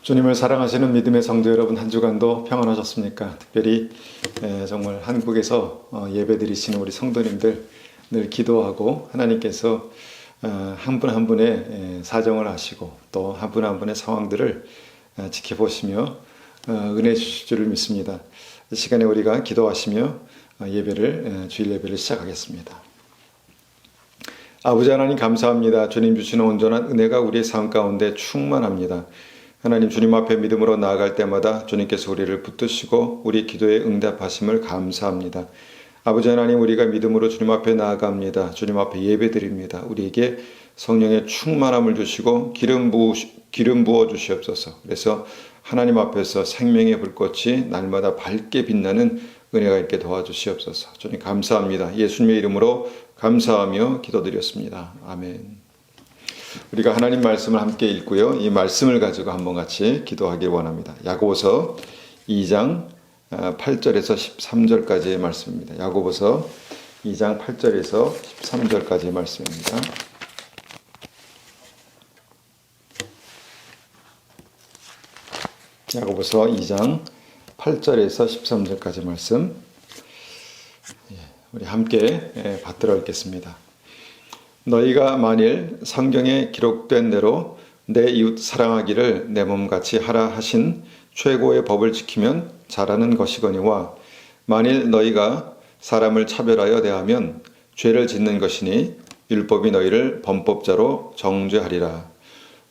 주님을 사랑하시는 믿음의 성도 여러분, 한 주간도 평안하셨습니까? 특별히 정말 한국에서 예배드리시는 우리 성도님들 늘 기도하고 하나님께서 한 분 한 분의 사정을 아시고 또 한 분 한 분의 상황들을 지켜보시며 은혜 주실 줄을 믿습니다. 이 시간에 우리가 기도하시며 주일 예배를 시작하겠습니다. 아버지 하나님 감사합니다. 주님 주시는 온전한 은혜가 우리의 삶 가운데 충만합니다. 하나님, 주님 앞에 믿음으로 나아갈 때마다 주님께서 우리를 붙드시고 우리 기도에 응답하심을 감사합니다. 아버지 하나님, 우리가 믿음으로 주님 앞에 나아갑니다. 주님 앞에 예배드립니다. 우리에게 성령의 충만함을 주시고 기름 부어 주시옵소서. 그래서 하나님 앞에서 생명의 불꽃이 날마다 밝게 빛나는 은혜가 있게 도와주시옵소서. 주님 감사합니다. 예수님의 이름으로 감사하며 기도드렸습니다. 아멘. 우리가 하나님 말씀을 함께 읽고요, 이 말씀을 가지고 한번 같이 기도하길 원합니다. 야고보서 2장 8절에서 13절까지의 말씀입니다. 야고보서 2장 8절에서 13절까지의 말씀입니다. 야고보서 2장 8절에서 13절까지 말씀 우리 함께 받들어 읽겠습니다. 너희가 만일 성경에 기록된 대로 내 이웃 사랑하기를 내 몸같이 하라 하신 최고의 법을 지키면 잘하는 것이거니와, 만일 너희가 사람을 차별하여 대하면 죄를 짓는 것이니 율법이 너희를 범법자로 정죄하리라.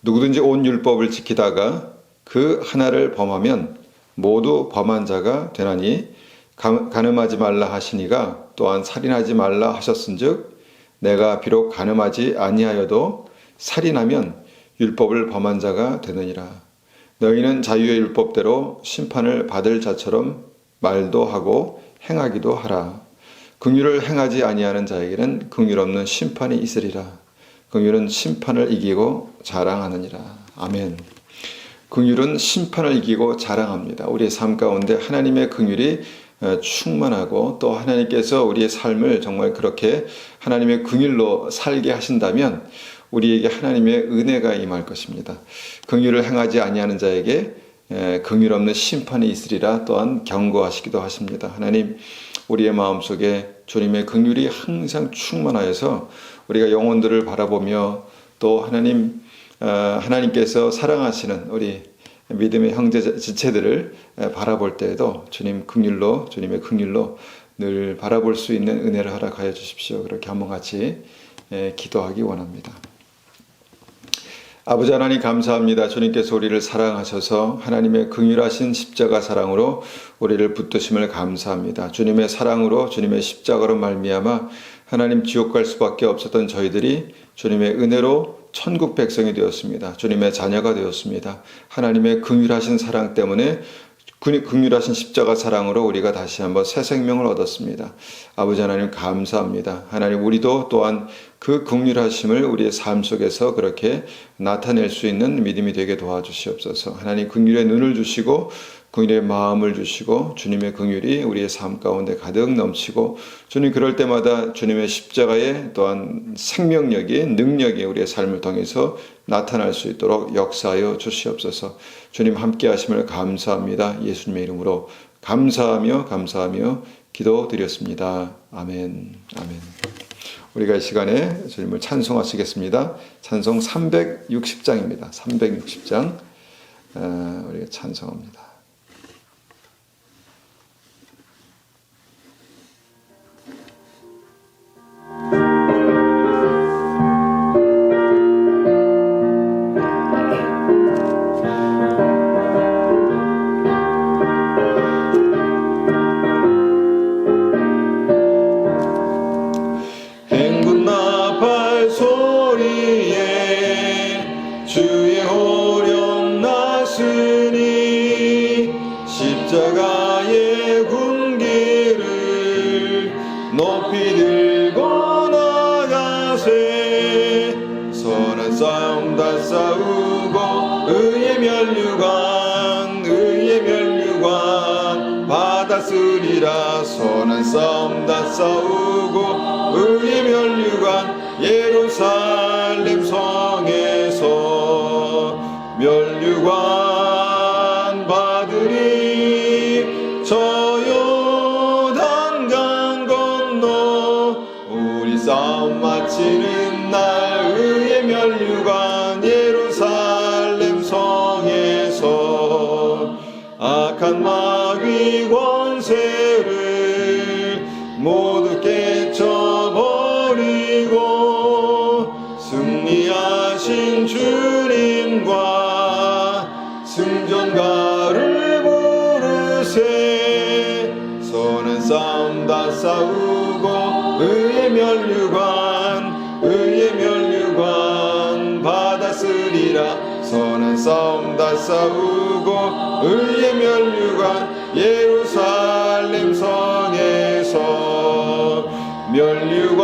누구든지 온 율법을 지키다가 그 하나를 범하면 모두 범한 자가 되나니, 간음하지 말라 하시니가 또한 살인하지 말라 하셨은즉 내가 비록 간음하지 아니하여도 살인하면 율법을 범한 자가 되느니라. 너희는 자유의 율법대로 심판을 받을 자처럼 말도 하고 행하기도 하라. 긍휼을 행하지 아니하는 자에게는 긍휼 없는 심판이 있으리라. 긍휼은 심판을 이기고 자랑하느니라. 아멘. 긍휼은 심판을 이기고 자랑합니다. 우리의 삶 가운데 하나님의 긍휼이 충만하고 또 하나님께서 우리의 삶을 정말 그렇게 하나님의 긍휼로 살게 하신다면 우리에게 하나님의 은혜가 임할 것입니다. 긍휼을 행하지 아니하는 자에게 긍휼 없는 심판이 있으리라 또한 경고하시기도 하십니다. 하나님, 우리의 마음속에 주님의 긍휼이 항상 충만하여서 우리가 영혼들을 바라보며 또 하나님께서 사랑하시는 우리 믿음의 형제 지체들을 바라볼 때에도 주님의 긍휼로 늘 바라볼 수 있는 은혜를 허락하여 주십시오. 그렇게 한번 같이 기도하기 원합니다. 아버지 하나님 감사합니다. 주님께서 우리를 사랑하셔서 하나님의 긍휼하신 십자가 사랑으로 우리를 붙드심을 감사합니다. 주님의 사랑으로, 주님의 십자가로 말미암아 하나님 지옥 갈 수밖에 없었던 저희들이 주님의 은혜로 천국 백성이 되었습니다. 주님의 자녀가 되었습니다. 하나님의 긍휼하신 사랑 때문에, 긍휼하신 십자가 사랑으로 우리가 다시 한번 새 생명을 얻었습니다. 아버지 하나님 감사합니다. 하나님, 우리도 또한 그 긍휼하심을 우리의 삶 속에서 그렇게 나타낼 수 있는 믿음이 되게 도와주시옵소서. 하나님, 긍휼의 눈을 주시고 긍휼의 마음을 주시고 주님의 긍휼이 우리의 삶 가운데 가득 넘치고, 주님 그럴 때마다 주님의 십자가의 또한 생명력이, 능력이 우리의 삶을 통해서 나타날 수 있도록 역사하여 주시옵소서. 주님 함께 하심을 감사합니다. 예수님의 이름으로 감사하며 기도드렸습니다. 아멘. 아멘. 우리가 이 시간에 주님을 찬송하시겠습니다. 찬송 360장입니다. 360장 우리가 찬송합니다. 십자가의 군기를 높이 들고 나가세. 선한 싸움 다 싸우고 의의 면류관 받았으리라. 선한 싸움 다 싸우고 의의 면류관 예루살렘 성에서 면류관 마치는 날 의의 면류관 예루살렘 성에서 악한 마귀 권세를 모두 깨쳐버리고 승리하신 주님과 승전가를 부르세. 선한 싸움 다 싸우고 의의 면류관 받았으리라. 선한 싸움 다 싸우고 의의 면류관 예루살렘 성에서 면류관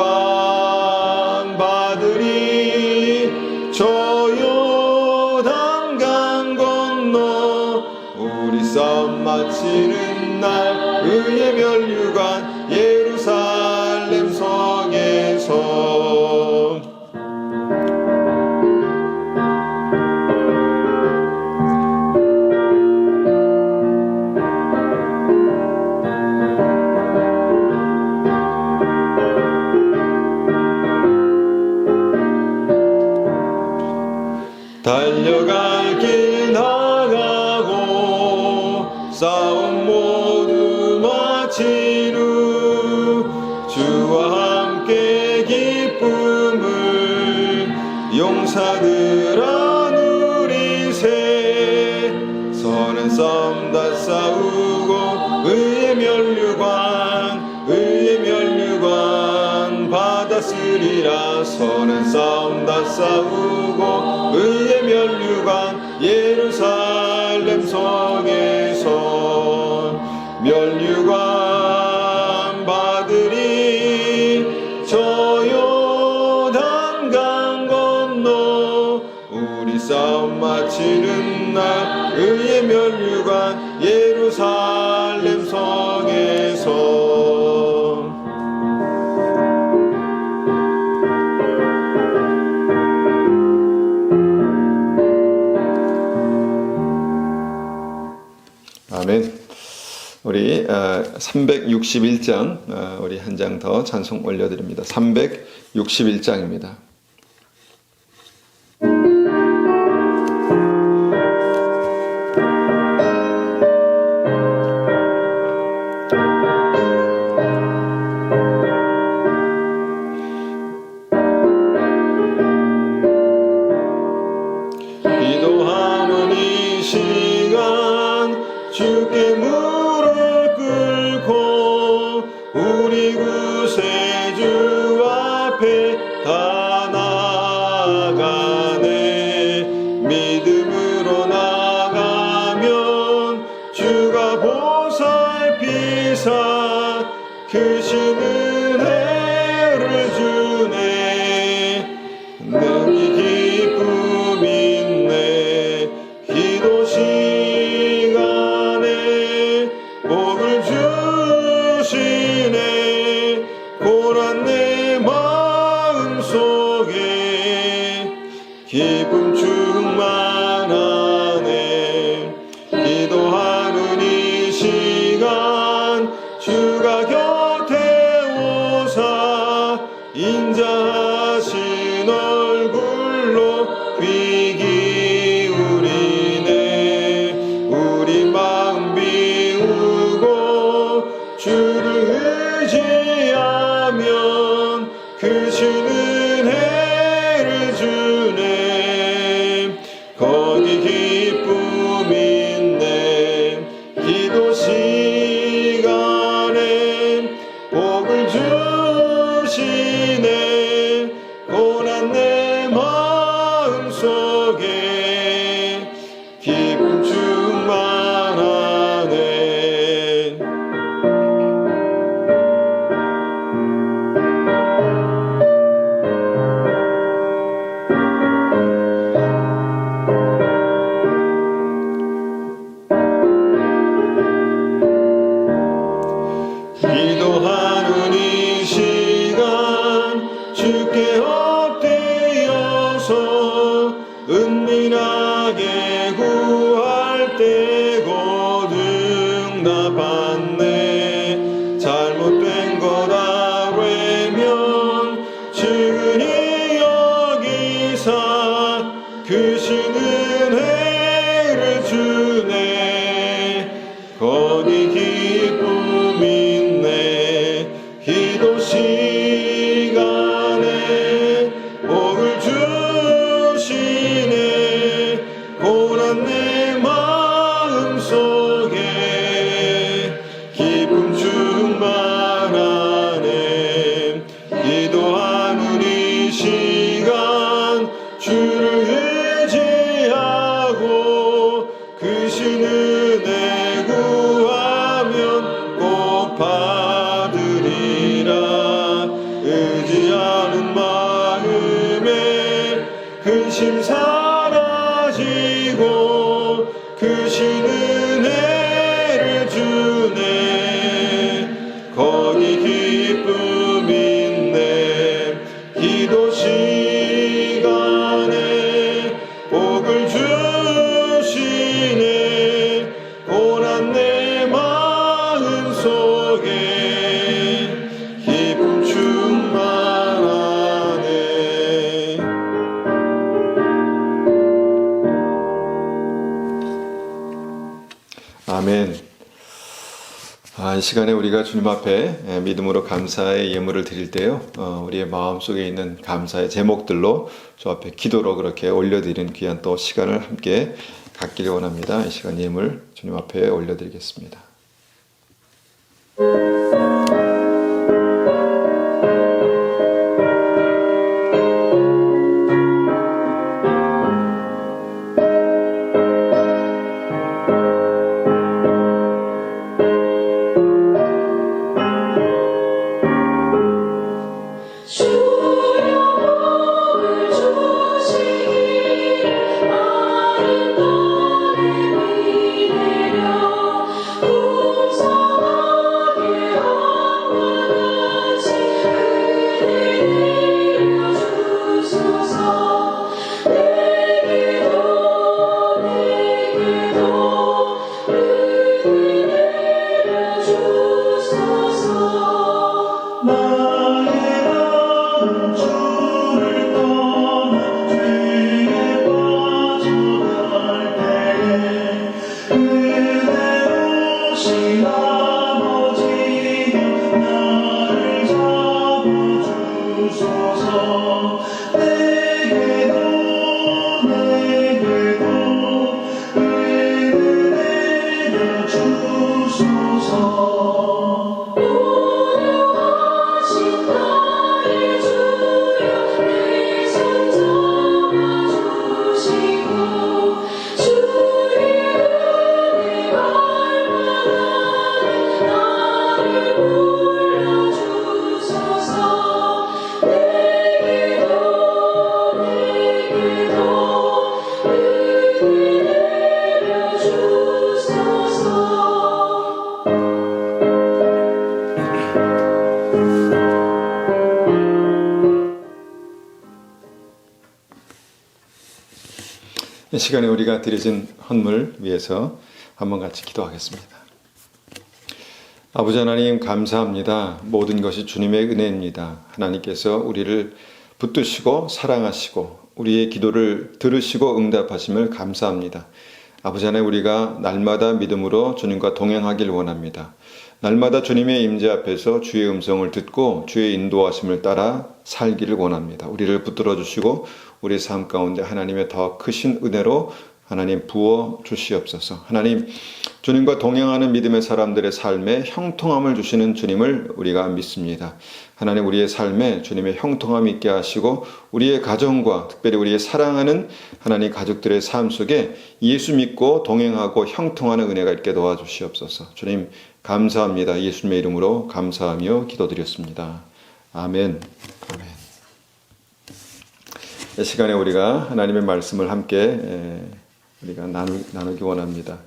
받으리. 저 요단강 건너 우리 싸움 마치는 날 의의 면류관 예루살렘 성에서 달려갈 길 나가고 싸움 모두 마친 후 주와 함께 기쁨을 용사들아 누리세. 선한 싸움 다 싸우고 의의 면류관 받았으리라. 선한 싸움 다 싸우고 의의 면류관 예루살렘 성에서 면류관 받으리. 저 요단강 건너 우리 싸움 마치는 날 의의 면류관 예루살렘 성에서 아멘. 우리 361장 우리 한 장 더 찬송 올려드립니다. 361장입니다. 기도하는 이 시간 주께 무릎 꿇고 우리 구세주 앞에 다 나아가네. 믿음으로 나가면 주가 보살피사 크신 은혜를 주네. 능히 기쁨 있네. 기도 시간에 복을 주시네. 고난 내 마음 속에 기쁨 충만하네. 기도하는 이 시간 주가 곁에 오사 인자하신 얼굴로 귀 기울이네. 우리 마음 비우고 주를 의지하면 크신 은혜를 주네. 거기 기쁨 있네. 기도 시간에 복을 주시네. 고난 내 마음 속에 기쁨 충만하네. 기도하는 이 시간 주께 엎드려서 은밀하게 구할 때고 응답받네. 잘못된 거다 외면 주님 크신 은혜를 주네. 거기 기쁨 있네. 기도 시간에 복을 주시네. 고난 내 마음 속에 기쁨 충만하네. 기도하는 이 시간 주를 의지하고 크신 은혜 구하면 꼭 받으리라. 의지하는 마음에 근심 사라지고 크신 은혜를 주네. 거기 기쁨 있네. 기도 시간에 복을 주시네. 고난 내 마음 속에 기쁨 충만하네. 아멘. 이 시간에 우리가 주님 앞에 믿음으로 감사의 예물을 드릴 때요, 우리의 마음속에 있는 감사의 제목들로 주 앞에 기도로 그렇게 올려드리는 귀한 또 시간을 함께 갖기를 원합니다. 이 시간 예물 주님 앞에 올려드리겠습니다. 이 시간에 우리가 드려진 헌물 위해서 한번 같이 기도하겠습니다. 아버지 하나님 감사합니다. 모든 것이 주님의 은혜입니다. 하나님께서 우리를 붙드시고 사랑하시고 우리의 기도를 들으시고 응답하심을 감사합니다. 아버지 하나님 우리가 날마다 믿음으로 주님과 동행하길 원합니다. 날마다 주님의 임재 앞에서 주의 음성을 듣고 주의 인도하심을 따라 살기를 원합니다. 우리를 붙들어 주시고 우리 삶 가운데 하나님의 더 크신 은혜로 하나님 부어 주시옵소서. 하나님 주님과 동행하는 믿음의 사람들의 삶에 형통함을 주시는 주님을 우리가 믿습니다. 하나님 우리의 삶에 주님의 형통함이 있게 하시고 우리의 가정과 특별히 우리의 사랑하는 하나님 가족들의 삶 속에 예수 믿고 동행하고 형통하는 은혜가 있게 도와주시옵소서. 주님 감사합니다. 예수님의 이름으로 감사하며 기도드렸습니다. 아멘. 아멘. 이 시간에 우리가 하나님의 말씀을 함께 우리가 나누기 원합니다.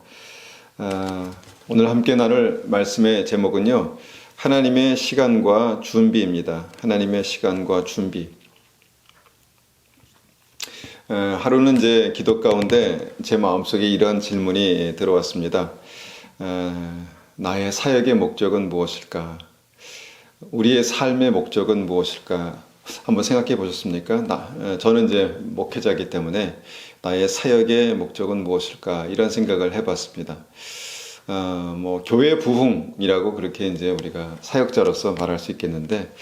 오늘 함께 나눌 말씀의 제목은요, 하나님의 시간과 준비입니다. 하나님의 시간과 준비. 하루는 이제 기도 가운데 제 마음속에 이런 질문이 들어왔습니다. 나의 사역의 목적은 무엇일까? 우리의 삶의 목적은 무엇일까? 한번 생각해 보셨습니까? 저는 이제 목회자이기 때문에 나의 사역의 목적은 무엇일까 이런 생각을 해봤습니다. 뭐 교회 부흥이라고 그렇게 이제 우리가 사역자로서 말할 수 있겠는데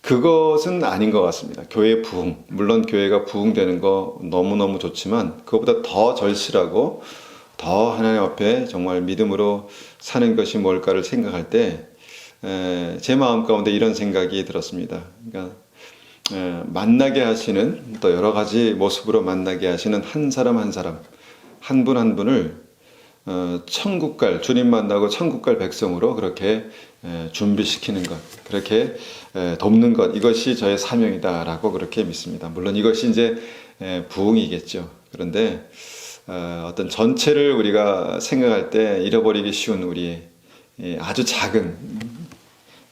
그것은 아닌 것 같습니다. 교회 부흥, 물론 교회가 부흥되는 거 너무너무 좋지만 그것보다 더 절실하고 더 하나님 앞에 정말 믿음으로 사는 것이 뭘까를 생각할 때 제 마음 가운데 이런 생각이 들었습니다. 그러니까 만나게 하시는 또 여러 가지 모습으로 만나게 하시는 한 사람 한 사람 한 분 한 분을 천국 갈 주님 만나고 천국 갈 백성으로 그렇게 준비시키는 것, 그렇게 돕는 것, 이것이 저의 사명이다라고 그렇게 믿습니다. 물론 이것이 이제 부흥이겠죠. 그런데 어떤 전체를 우리가 생각할 때 잃어버리기 쉬운 우리 아주 작은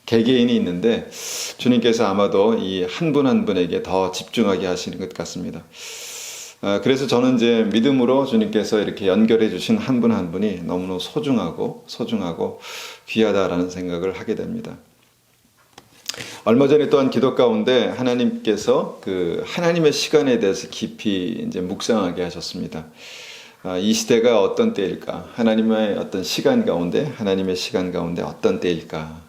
개개인이 있는데 주님께서 아마도 이 한 분 한 분에게 더 집중하게 하시는 것 같습니다. 그래서 저는 이제 믿음으로 주님께서 이렇게 연결해 주신 한 분 한 분이 너무너무 소중하고 귀하다라는 생각을 하게 됩니다. 얼마 전에 또한 기도 가운데 하나님께서 그 하나님의 시간에 대해서 깊이 이제 묵상하게 하셨습니다. 이 시대가 어떤 때일까? 하나님의 어떤 시간 가운데, 하나님의 시간 가운데 어떤 때일까?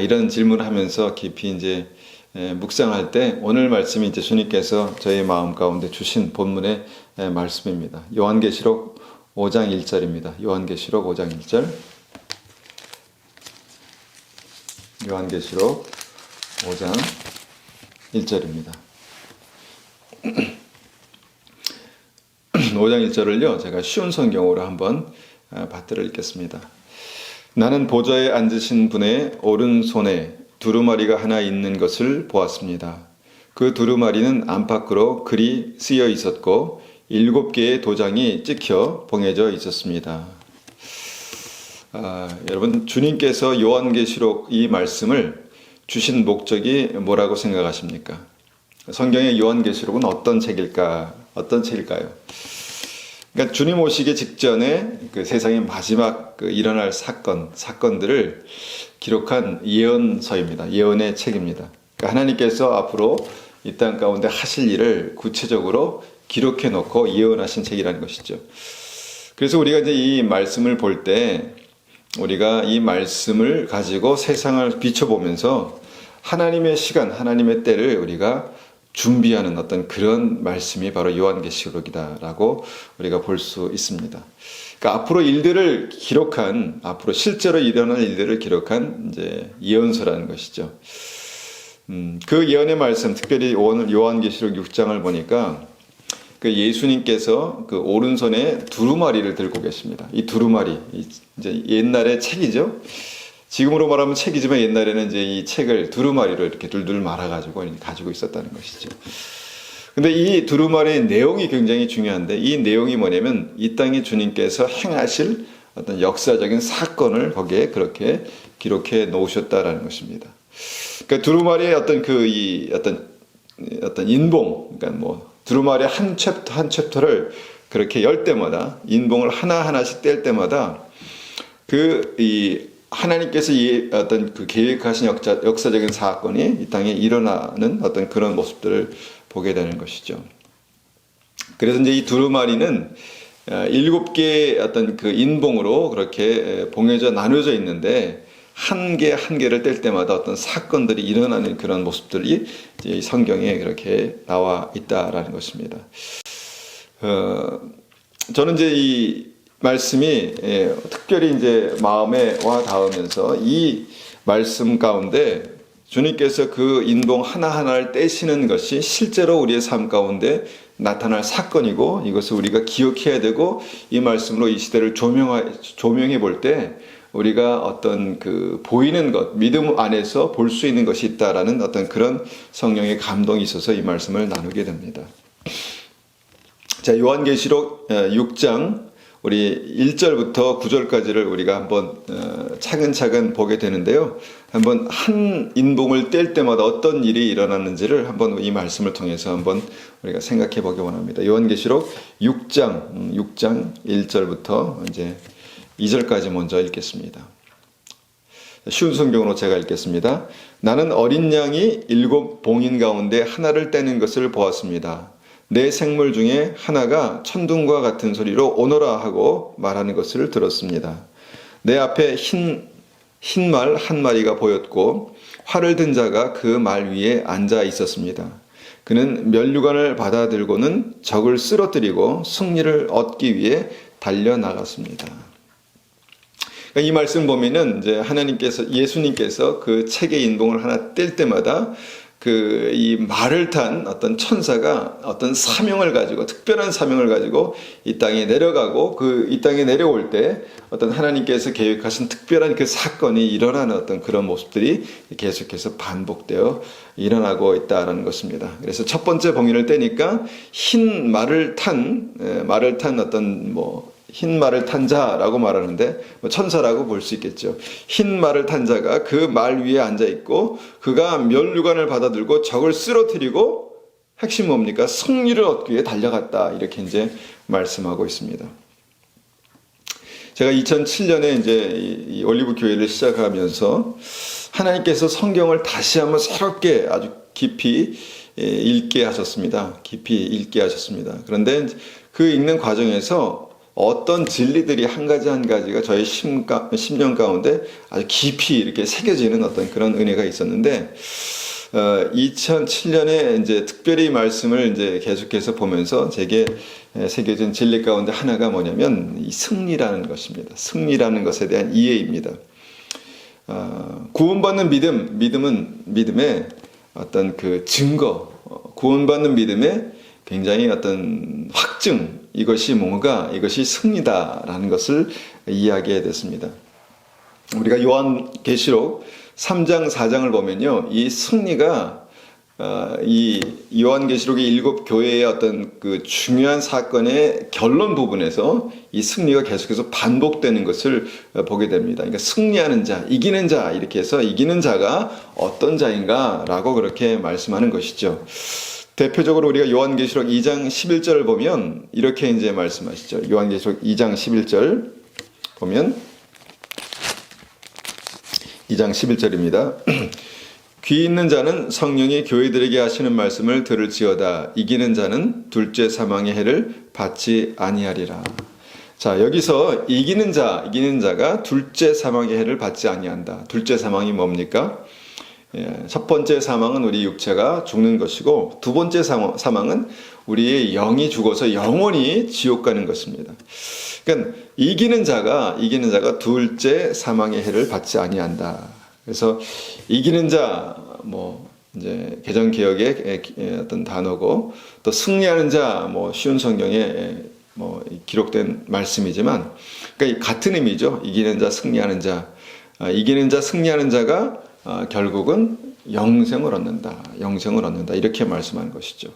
이런 질문을 하면서 깊이 이제 묵상할 때 오늘 말씀이 이제 주님께서 저의 마음 가운데 주신 본문의 말씀입니다. 요한계시록 5장 1절입니다. 요한계시록 5장 1절. 요한계시록 5장 1절입니다. 5장 1절을요, 제가 쉬운 성경으로 한번 받들어 읽겠습니다. 나는 보좌에 앉으신 분의 오른손에 두루마리가 하나 있는 것을 보았습니다. 그 두루마리는 안팎으로 글이 쓰여 있었고 7개의 도장이 찍혀 봉해져 있었습니다. 여러분, 주님께서 요한계시록 이 말씀을 주신 목적이 뭐라고 생각하십니까? 성경의 요한계시록은 어떤 책일까요? 그러니까 주님 오시기 직전에 그 세상의 마지막 일어날 사건들을 기록한 예언서입니다. 예언의 책입니다. 그러니까 하나님께서 앞으로 이 땅 가운데 하실 일을 구체적으로 기록해 놓고 예언하신 책이라는 것이죠. 그래서 우리가 이제 이 말씀을 볼 때 우리가 이 말씀을 가지고 세상을 비춰보면서 하나님의 시간, 하나님의 때를 우리가 준비하는 어떤 그런 말씀이 바로 요한계시록이다라고 우리가 볼 수 있습니다. 그러니까 앞으로 일들을 기록한, 앞으로 실제로 일어날 일들을 기록한 이제 예언서라는 것이죠. 그 예언의 말씀, 특별히 오늘 요한계시록 6장을 보니까 그 예수님께서 그 오른손에 두루마리를 들고 계십니다. 이 두루마리, 이제 옛날의 책이죠. 지금으로 말하면 책이지만 옛날에는 이제 이 책을 두루마리로 이렇게 둘둘 말아가지고 가지고 있었다는 것이죠. 근데 이 두루마리의 내용이 굉장히 중요한데 이 내용이 뭐냐면 이 땅에 주님께서 행하실 어떤 역사적인 사건을 거기에 그렇게 기록해 놓으셨다라는 것입니다. 그러니까 두루마리의 어떤 인봉, 그러니까 뭐 두루마리 한 챕터를 그렇게 열 때마다 인봉을 하나하나씩 뗄 때마다 하나님께서 어떤 그 계획하신 역사적인 사건이 이 땅에 일어나는 어떤 그런 모습들을 보게 되는 것이죠. 그래서 이제 이 두루마리는 7개의 어떤 그 인봉으로 그렇게 봉해져 나눠져 있는데 한 개를 뗄 때마다 어떤 사건들이 일어나는 그런 모습들이 이제 성경에 그렇게 나와 있다라는 것입니다. 저는 이제 이 말씀이 특별히 이제 마음에 와 닿으면서 이 말씀 가운데 주님께서 그 인봉 하나하나를 떼시는 것이 실제로 우리의 삶 가운데 나타날 사건이고 이것을 우리가 기억해야 되고 이 말씀으로 이 시대를 조명해 볼 때 우리가 어떤 그 보이는 것, 믿음 안에서 볼 수 있는 것이 있다라는 어떤 그런 성령의 감동이 있어서 이 말씀을 나누게 됩니다. 자, 요한계시록 6장 우리 1절부터 9절까지를 우리가 한번 차근차근 보게 되는데요. 한번 한 인봉을 뗄 때마다 어떤 일이 일어났는지를 한번 이 말씀을 통해서 한번 우리가 생각해 보기 원합니다. 요한계시록 6장 1절부터 이제 2절까지 먼저 읽겠습니다. 쉬운 성경으로 제가 읽겠습니다. 나는 어린 양이 7 봉인 가운데 하나를 떼는 것을 보았습니다. 내 생물 중에 하나가 천둥과 같은 소리로 오너라 하고 말하는 것을 들었습니다. 내 앞에 흰 말 한 마리가 보였고 활을 든 자가 그 말 위에 앉아 있었습니다. 그는 면류관을 받아들고는 적을 쓰러뜨리고 승리를 얻기 위해 달려나갔습니다. 이 말씀 보면은 이제 예수님께서 그 책의 인봉을 하나 뗄 때마다 이 말을 탄 어떤 천사가 어떤 사명을 가지고, 특별한 사명을 가지고 이 땅에 내려가고, 이 땅에 내려올 때 어떤 하나님께서 계획하신 특별한 그 사건이 일어나는 어떤 그런 모습들이 계속해서 반복되어 일어나고 있다는 것입니다. 그래서 첫 번째 봉인을 떼니까 흰 말을 탄 흰 말을 탄 자라고 말하는데 천사라고 볼 수 있겠죠. 흰 말을 탄 자가 그 말 위에 앉아 있고 그가 면류관을 받아들고 적을 쓰러뜨리고 핵심 뭡니까? 승리를 얻기 위해 달려갔다. 이렇게 이제 말씀하고 있습니다. 제가 2007년에 이제 이 올리브 교회를 시작하면서 하나님께서 성경을 다시 한번 새롭게 아주 깊이 읽게 하셨습니다. 그런데 그 읽는 과정에서 어떤 진리들이 한 가지가 저의 심령 가운데 아주 깊이 이렇게 새겨지는 어떤 그런 은혜가 있었는데, 2007년에 이제 특별히 말씀을 이제 계속해서 보면서 제게 새겨진 진리 가운데 하나가 뭐냐면 이 승리라는 것입니다. 승리라는 것에 대한 이해입니다. 구원받는 믿음은 믿음의 어떤 그 증거, 구원받는 믿음의 굉장히 어떤 확증, 이것이 승리다라는 것을 이야기해야 됐습니다. 우리가 요한계시록 3장, 4장을 보면요, 이 승리가 이 요한계시록의 7 교회의 어떤 그 중요한 사건의 결론 부분에서 이 승리가 계속해서 반복되는 것을 보게 됩니다. 그러니까 승리하는 자, 이기는 자, 이렇게 해서 이기는 자가 어떤 자인가라고 그렇게 말씀하는 것이죠. 대표적으로 우리가 요한계시록 2장 11절을 보면 이렇게 이제 말씀하시죠. 요한계시록 2장 11절 보면 2장 11절입니다. 귀 있는 자는 성령이 교회들에게 하시는 말씀을 들을지어다. 이기는 자는 둘째 사망의 해를 받지 아니하리라. 자, 여기서 이기는 자가 둘째 사망의 해를 받지 아니한다. 둘째 사망이 뭡니까? 첫 번째 사망은 우리 육체가 죽는 것이고, 두 번째 사망은 우리의 영이 죽어서 영원히 지옥 가는 것입니다. 그러니까 이기는 자가 둘째 사망의 해를 받지 아니한다. 그래서 이기는 자, 이제 개정 개혁의 어떤 단어고, 또 승리하는 자, 쉬운 성경에 기록된 말씀이지만, 그러니까 같은 의미죠. 이기는 자, 승리하는 자. 이기는 자, 승리하는 자가 결국은 영생을 얻는다. 이렇게 말씀하는 것이죠.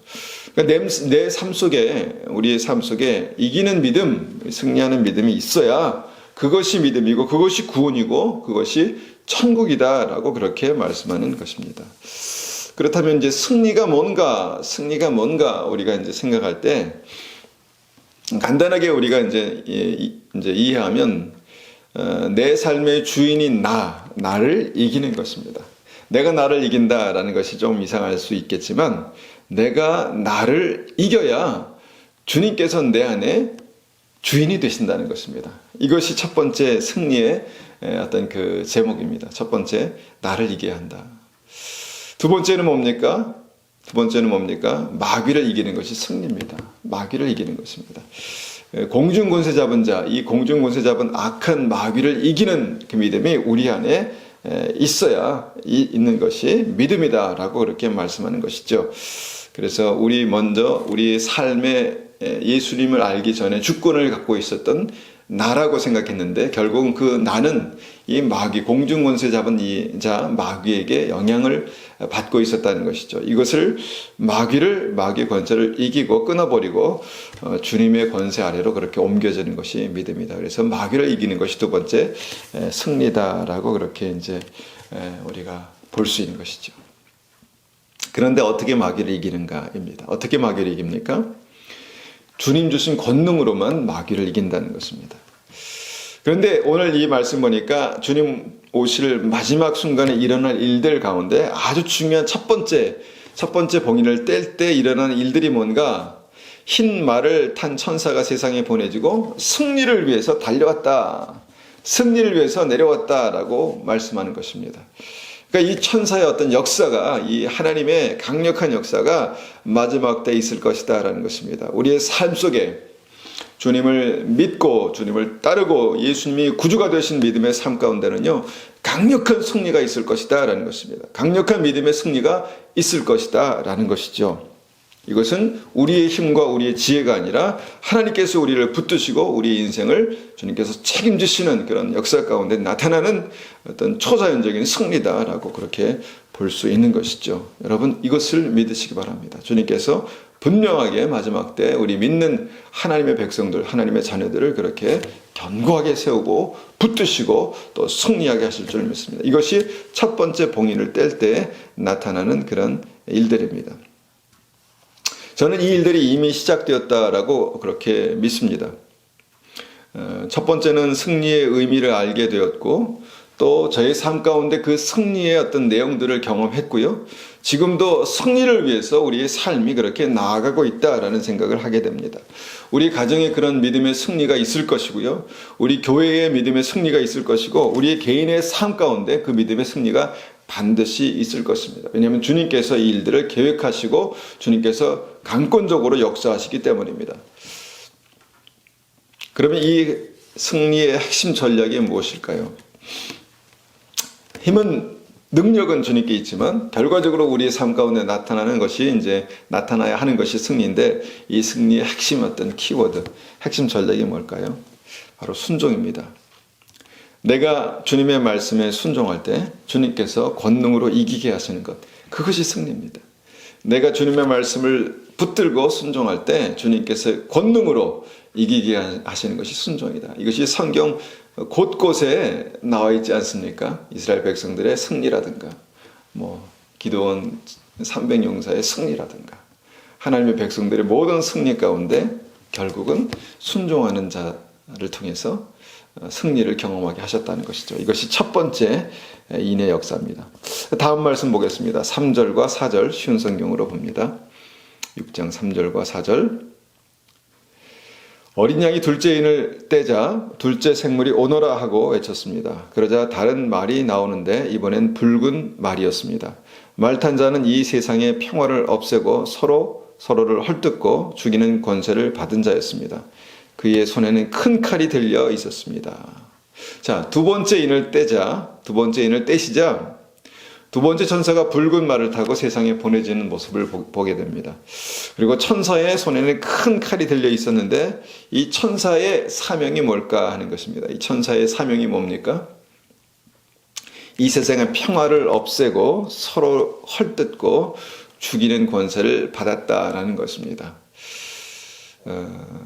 그러니까 내 삶 속에, 우리의 삶 속에 이기는 믿음, 승리하는 믿음이 있어야 그것이 믿음이고, 그것이 구원이고, 그것이 천국이다라고 그렇게 말씀하는 것입니다. 그렇다면 이제 승리가 뭔가 우리가 이제 생각할 때 간단하게 우리가 이제 이해하면 내 삶의 주인인 나를 이기는 것입니다. 내가 나를 이긴다라는 것이 좀 이상할 수 있겠지만, 내가 나를 이겨야 주님께서 내 안에 주인이 되신다는 것입니다. 이것이 첫 번째 승리의 어떤 그 제목입니다. 첫 번째, 나를 이겨야 한다. 두 번째는 뭡니까? 마귀를 이기는 것이 승리입니다. 마귀를 이기는 것입니다. 공중권세 잡은 자, 이 공중권세 잡은 악한 마귀를 이기는 그 믿음이 우리 안에 있어야 있는 것이 믿음이다라고 그렇게 말씀하는 것이죠. 그래서 우리 삶에 예수님을 알기 전에 주권을 갖고 있었던 나라고 생각했는데, 결국은 그 나는 이 공중권세 잡은 이 자 마귀에게 영향을 받고 있었다는 것이죠. 이것을 마귀의 권세를 이기고 끊어버리고 주님의 권세 아래로 그렇게 옮겨지는 것이 믿음이다. 그래서 마귀를 이기는 것이 두 번째 승리다라고 그렇게 이제 우리가 볼 수 있는 것이죠. 그런데 어떻게 마귀를 이기는가입니다. 어떻게 마귀를 이깁니까? 주님 주신 권능으로만 마귀를 이긴다는 것입니다. 그런데 오늘 이 말씀 보니까 주님 오실 마지막 순간에 일어날 일들 가운데 아주 중요한 첫 번째 봉인을 뗄 때 일어나는 일들이 뭔가, 흰 말을 탄 천사가 세상에 보내지고 승리를 위해서 달려왔다, 승리를 위해서 내려왔다라고 말씀하는 것입니다. 그러니까 이 천사의 어떤 역사가, 이 하나님의 강력한 역사가 마지막 때에 있을 것이다라는 것입니다. 우리의 삶 속에 주님을 믿고 주님을 따르고 예수님이 구주가 되신 믿음의 삶 가운데는요, 강력한 승리가 있을 것이다 라는 것입니다. 강력한 믿음의 승리가 있을 것이다 라는 것이죠. 이것은 우리의 힘과 우리의 지혜가 아니라 하나님께서 우리를 붙드시고 우리의 인생을 주님께서 책임지시는 그런 역사 가운데 나타나는 어떤 초자연적인 승리다라고 그렇게 볼 수 있는 것이죠. 여러분, 이것을 믿으시기 바랍니다. 주님께서 분명하게 마지막 때 우리 믿는 하나님의 백성들, 하나님의 자녀들을 그렇게 견고하게 세우고 붙드시고 또 승리하게 하실 줄 믿습니다. 이것이 첫 번째 봉인을 뗄 때 나타나는 그런 일들입니다. 저는 이 일들이 이미 시작되었다라고 그렇게 믿습니다. 첫 번째는 승리의 의미를 알게 되었고, 또 저의 삶 가운데 그 승리의 어떤 내용들을 경험했고요. 지금도 승리를 위해서 우리의 삶이 그렇게 나아가고 있다라는 생각을 하게 됩니다. 우리 가정에 그런 믿음의 승리가 있을 것이고요. 우리 교회의 믿음의 승리가 있을 것이고, 우리의 개인의 삶 가운데 그 믿음의 승리가 반드시 있을 것입니다. 왜냐하면 주님께서 이 일들을 계획하시고 주님께서 강권적으로 역사하시기 때문입니다. 그러면 이 승리의 핵심 전략이 무엇일까요? 힘은, 능력은 주님께 있지만 결과적으로 우리의 삶 가운데 나타나는 것이, 이제 나타나야 하는 것이 승리인데, 이 승리의 핵심 어떤 키워드, 핵심 전략이 뭘까요? 바로 순종입니다. 내가 주님의 말씀에 순종할 때 주님께서 권능으로 이기게 하시는 것, 그것이 승리입니다. 내가 주님의 말씀을 붙들고 순종할 때 주님께서 권능으로 이기게 하시는 것이 순종이다. 이것이 성경 곳곳에 나와 있지 않습니까? 이스라엘 백성들의 승리라든가, 기드온 300용사의 승리라든가, 하나님의 백성들의 모든 승리 가운데 결국은 순종하는 자를 통해서 승리를 경험하게 하셨다는 것이죠. 이것이 첫 번째 인의 역사입니다. 다음 말씀 보겠습니다. 3절과 4절 쉬운 성경으로 봅니다. 6장 3절과 4절. 어린 양이 둘째 인을 떼자 둘째 생물이 오너라 하고 외쳤습니다. 그러자 다른 말이 나오는데 이번엔 붉은 말이었습니다. 말 탄 자는 이 세상의 평화를 없애고 서로를 헐뜯고 죽이는 권세를 받은 자였습니다. 그의 손에는 큰 칼이 들려 있었습니다. 자, 두 번째 인을 떼시자 두 번째 천사가 붉은 말을 타고 세상에 보내지는 모습을 보게 됩니다. 그리고 천사의 손에는 큰 칼이 들려 있었는데, 이 천사의 사명이 뭘까 하는 것입니다. 이 천사의 사명이 뭡니까? 이 세상의 평화를 없애고 서로 헐뜯고 죽이는 권세를 받았다라는 것입니다.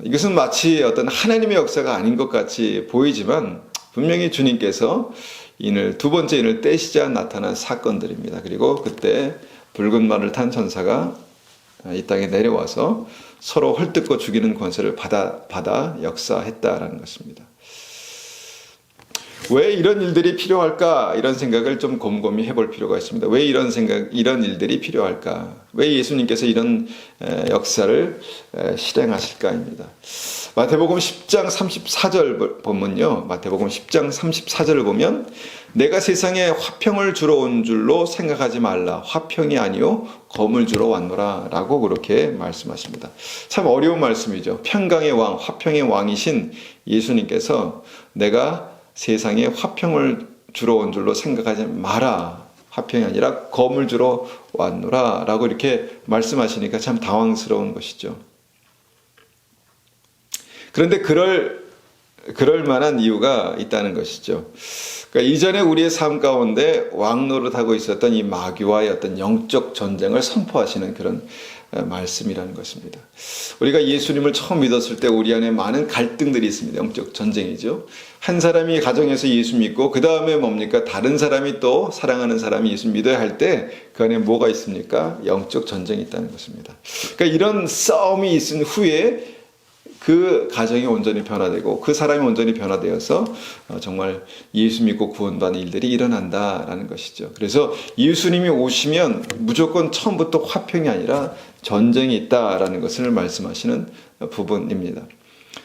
이것은 마치 어떤 하나님의 역사가 아닌 것 같이 보이지만 분명히 주님께서 두 번째 인을 떼시자 나타난 사건들입니다. 그리고 그때 붉은 말을 탄 천사가 이 땅에 내려와서 서로 헐뜯고 죽이는 권세를 받아 역사했다라는 것입니다. 왜 이런 일들이 필요할까? 이런 생각을 좀 곰곰이 해볼 필요가 있습니다. 왜 이런 일들이 필요할까? 왜 예수님께서 이런 역사를 실행하실까입니다. 마태복음 10장 34절 보면요. 마태복음 10장 34절을 보면, 내가 세상에 화평을 주러 온 줄로 생각하지 말라. 화평이 아니요 검을 주러 왔노라 라고 그렇게 말씀하십니다. 참 어려운 말씀이죠. 평강의 왕, 화평의 왕이신 예수님께서 내가 세상에 화평을 주러 온 줄로 생각하지 마라. 화평이 아니라 검을 주러 왔노라 라고 이렇게 말씀하시니까 참 당황스러운 것이죠. 그런데 그럴 만한 이유가 있다는 것이죠. 그러니까 이전에 우리의 삶 가운데 왕 노릇하고 있었던 이 마귀와의 어떤 영적 전쟁을 선포하시는 그런 말씀이라는 것입니다. 우리가 예수님을 처음 믿었을 때 우리 안에 많은 갈등들이 있습니다. 영적 전쟁이죠. 한 사람이 가정에서 예수 믿고 그 다음에 뭡니까? 다른 사람이 또 사랑하는 사람이 예수 믿어야 할 때 그 안에 뭐가 있습니까? 영적 전쟁이 있다는 것입니다. 그러니까 이런 싸움이 있은 후에 그 가정이 온전히 변화되고 그 사람이 온전히 변화되어서 정말 예수 믿고 구원받는 일들이 일어난다라는 것이죠. 그래서 예수님이 오시면 무조건 처음부터 화평이 아니라 전쟁이 있다라는 것을 말씀하시는 부분입니다.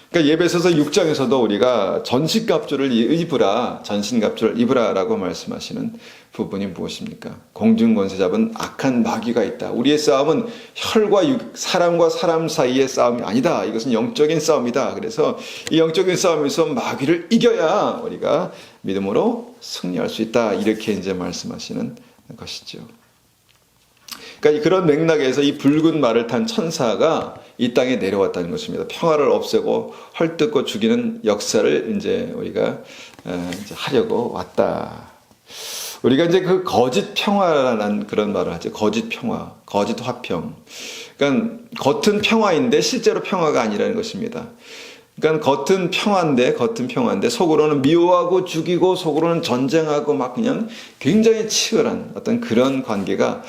그러니까 예배소서 6장에서도 우리가 전신갑주를 입으라라고 말씀하시는 부분이 무엇입니까? 공중권세 잡은 악한 마귀가 있다. 우리의 싸움은 혈과 사람과 사람 사이의 싸움이 아니다. 이것은 영적인 싸움이다. 그래서 이 영적인 싸움에서 마귀를 이겨야 우리가 믿음으로 승리할 수 있다. 이렇게 이제 말씀하시는 것이죠. 그러니까 그런 맥락에서 이 붉은 말을 탄 천사가 이 땅에 내려왔다는 것입니다. 평화를 없애고 헐뜯고 죽이는 역사를 이제 우리가 이제 하려고 왔다. 우리가 이제 그 거짓 평화라는 그런 말을 하죠. 거짓 평화, 거짓 화평. 그러니까 겉은 평화인데 실제로 평화가 아니라는 것입니다. 그러니까 겉은 평화인데 속으로는 미워하고 죽이고 속으로는 전쟁하고 막 그냥 굉장히 치열한 어떤 그런 관계가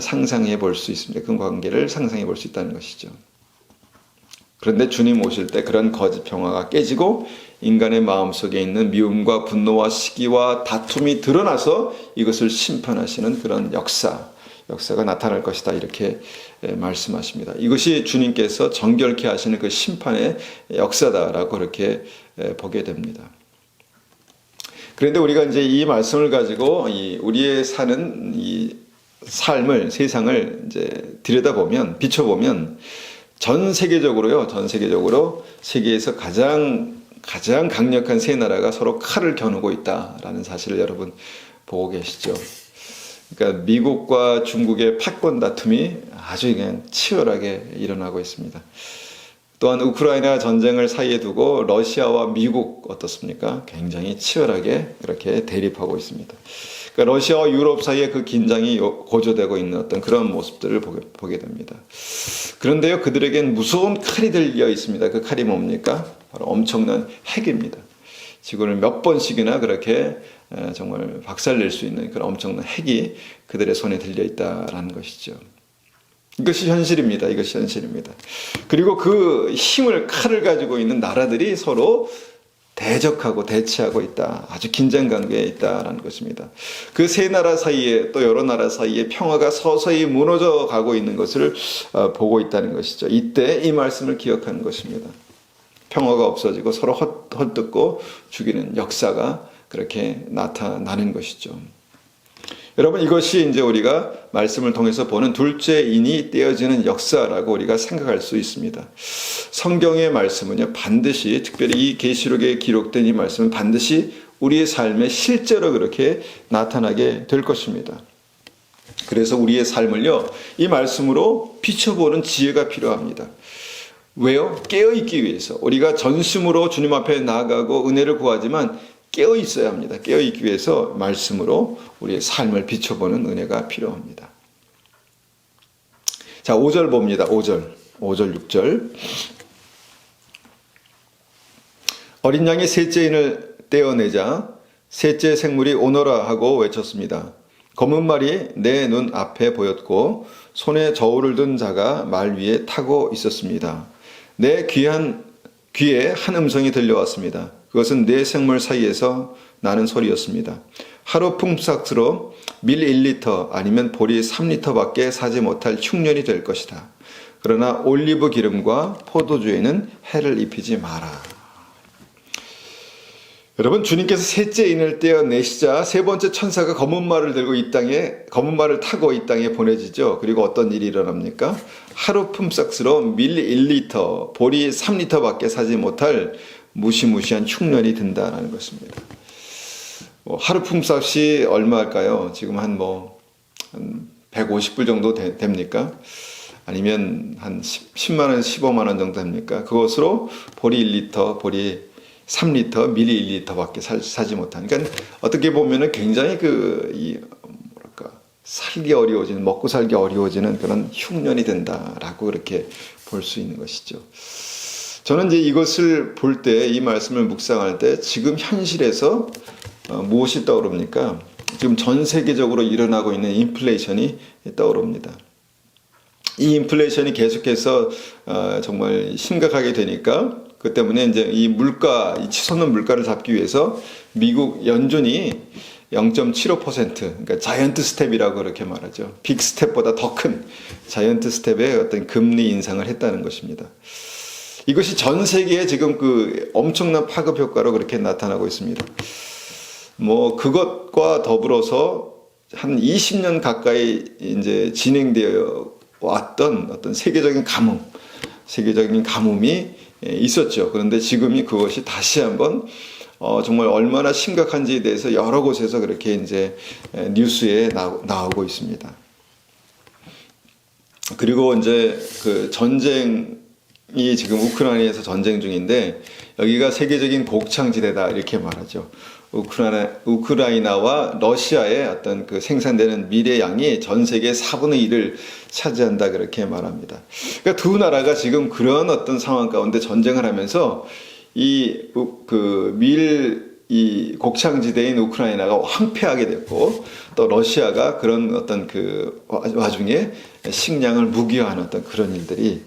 상상해 볼 수 있습니다. 그 관계를 상상해 볼 수 있다는 것이죠. 그런데 주님 오실 때 그런 거짓 평화가 깨지고 인간의 마음속에 있는 미움과 분노와 시기와 다툼이 드러나서 이것을 심판하시는 그런 역사가 나타날 것이다. 이렇게 말씀하십니다. 이것이 주님께서 정결케 하시는 그 심판의 역사다라고 그렇게 보게 됩니다. 그런데 우리가 이제 이 말씀을 가지고 우리의 사는 이 삶을, 세상을 이제 비춰보면 전 세계적으로 세계에서 가장 강력한 세 나라가 서로 칼을 겨누고 있다라는 사실을 여러분 보고 계시죠. 그러니까 미국과 중국의 패권 다툼이 아주 그냥 치열하게 일어나고 있습니다. 또한 우크라이나 전쟁을 사이에 두고 러시아와 미국 어떻습니까? 굉장히 치열하게 그렇게 대립하고 있습니다. 그러니까 러시아와 유럽 사이에 그 긴장이 고조되고 있는 어떤 그런 모습들을 보게 됩니다. 그런데요, 그들에겐 무서운 칼이 들려 있습니다. 그 칼이 뭡니까? 바로 엄청난 핵입니다. 지구를 몇 번씩이나 그렇게 정말 박살낼 수 있는 그런 엄청난 핵이 그들의 손에 들려 있다라는 것이죠. 이것이 현실입니다. 그리고 그 칼을 가지고 있는 나라들이 서로 대적하고 대치하고 있다. 아주 긴장 관계에 있다라는 것입니다. 그 세 나라 사이에 또 여러 나라 사이에 평화가 서서히 무너져 가고 있는 것을 보고 있다는 것이죠. 이때 이 말씀을 기억하는 것입니다. 평화가 없어지고 서로 헛뜯고 죽이는 역사가 그렇게 나타나는 것이죠. 여러분, 이것이 이제 우리가 말씀을 통해서 보는 둘째 인이 떼어지는 역사라고 우리가 생각할 수 있습니다. 성경의 말씀은요, 반드시, 특별히 이 계시록에 기록된 이 말씀은 반드시 우리의 삶에 실제로 그렇게 나타나게 될 것입니다. 그래서 우리의 삶을요, 이 말씀으로 비춰보는 지혜가 필요합니다. 왜요? 깨어있기 위해서. 우리가 전심으로 주님 앞에 나아가고 은혜를 구하지만 깨어 있어야 합니다. 깨어 있기 위해서 말씀으로 우리의 삶을 비춰보는 은혜가 필요합니다. 자, 5절 봅니다. 5절, 6절. 어린 양이 셋째 인을 떼어내자 셋째 생물이 오너라 하고 외쳤습니다. 검은 말이 내 눈 앞에 보였고 손에 저울을 든 자가 말 위에 타고 있었습니다. 내 귀에 한 음성이 들려왔습니다. 그것은 네 생물 사이에서 나는 소리였습니다. 하루 품삯으로 밀 1리터 아니면 보리 3리터밖에 사지 못할 흉년이 될 것이다. 그러나 올리브 기름과 포도주에는 해를 입히지 마라. 여러분, 주님께서 셋째 인을 떼어내시자 세 번째 천사가 검은 말을 타고 이 땅에 보내지죠. 그리고 어떤 일이 일어납니까? 하루 품삯으로 밀 1리터, 보리 3리터밖에 사지 못할 무시무시한 흉년이 든다는 것입니다. 하루 품삯이 얼마일까요? 지금 한 150불 정도 됩니까? 아니면 한 10만 원, 15만 원 정도 됩니까? 그것으로 보리 1리터, 보리 3리터, 밀리 1리터밖에 사지 못한. 그러니까 어떻게 보면은 굉장히 먹고 살기 어려워지는 그런 흉년이 된다라고 그렇게 볼 수 있는 것이죠. 저는 이제 이것을 볼 때, 이 말씀을 묵상할 때 지금 현실에서 무엇이 떠오릅니까? 지금 전 세계적으로 일어나고 있는 인플레이션이 떠오릅니다. 이 인플레이션이 계속해서 정말 심각하게 되니까 그 때문에 이제 이 물가, 이 치솟는 물가를 잡기 위해서 미국 연준이 0.75%, 그러니까 자이언트 스텝이라고 그렇게 말하죠. 빅 스텝보다 더 큰 자이언트 스텝의 어떤 금리 인상을 했다는 것입니다. 이것이 전 세계에 지금 그 엄청난 파급 효과로 그렇게 나타나고 있습니다. 뭐 그것과 더불어서 한 20년 가까이 이제 진행되어 왔던 어떤 세계적인 가뭄이 있었죠. 그런데 지금이 그것이 다시 한번 정말 얼마나 심각한지에 대해서 여러 곳에서 그렇게 이제 뉴스에 나오고 있습니다. 그리고 이제 그 전쟁이 지금 우크라이나에서 전쟁 중인데 여기가 세계적인 곡창지대다 이렇게 말하죠. 우크라이나와 러시아의 어떤 그 생산되는 밀의 전 세계 4분의 1을 차지한다 그렇게 말합니다. 그러니까 두 나라가 지금 그런 어떤 상황 가운데 전쟁을 하면서 이 곡창지대인 우크라이나가 황폐하게 됐고 또 러시아가 그런 어떤 그 와중에 식량을 무기화하는 어떤 그런 일들이